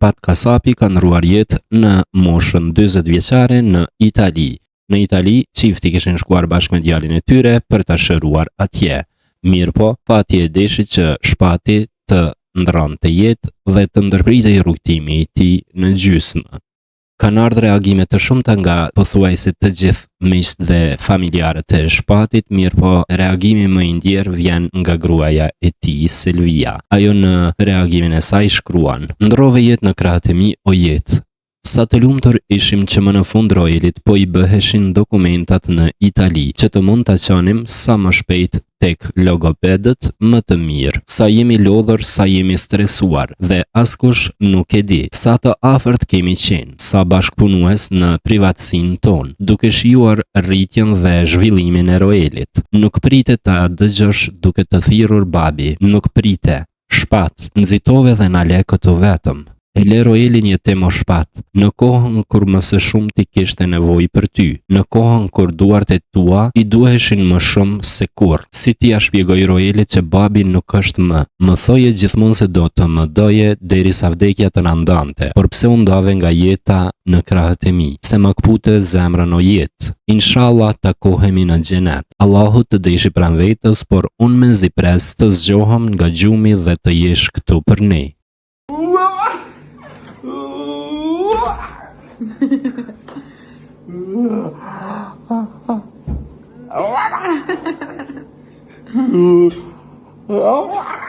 Shpat kasapi ka ndruar jetë në moshën 40 vjeçare në Itali. Në Itali, çifti kishin shkuar bashkë me djalin e tyre për ta shëruar atje. Mirëpo, pati e deshi që Shpati të ndronte jetë dhe të ndërpritej rrugtimi i tij në gjysmë. Kanë ardhur reagime të shumta nga pothuajse të gjithë miqtë dhe familjarët e Shpatit, mirëpo reagimi më i ndjer vjen nga gruaja e tij, Selvia. Ajo në reagimin e saj shkruan: "Ndrove jetë në krahët e mi, o jetë. Sa të lumtur ishim që më në fund rojelit po i bëheshin dokumentat në Itali, që të mund të qanim sa më shpejt tek logopedët më të mirë. Sa jemi lodhur, sa jemi stresuar dhe askush nuk e di. Sa të afërt kemi qenë, sa bashkëpunues në privatësinë tonë, duke shijuar rritjen dhe zhvillimin e rojelit. Nuk prite ta dëgjosh duke të thirrur babi, nuk prite. Shpat, nxitove dhe na le këtu vetëm. E le rojelin jetem o Shpat, në kohën kur më së shumti kishte nevojë për ty, në kohën kur duart e tua i duheshin më shumë se kurrë. Si ti ja shpjegoj rojelit që babi nuk është më thoje gjithmonë se do të më doje derisa vdekja të na ndante, por pse u ndave nga jeta në krahët e mi, pse më kpute zemrën o jetë. Inshallah takohemi në xhenet. Allahu të dëjshi pranë vetës, por unë mezi pres të zgjohem nga gjumi dhe të jesh këtu për ne." Oh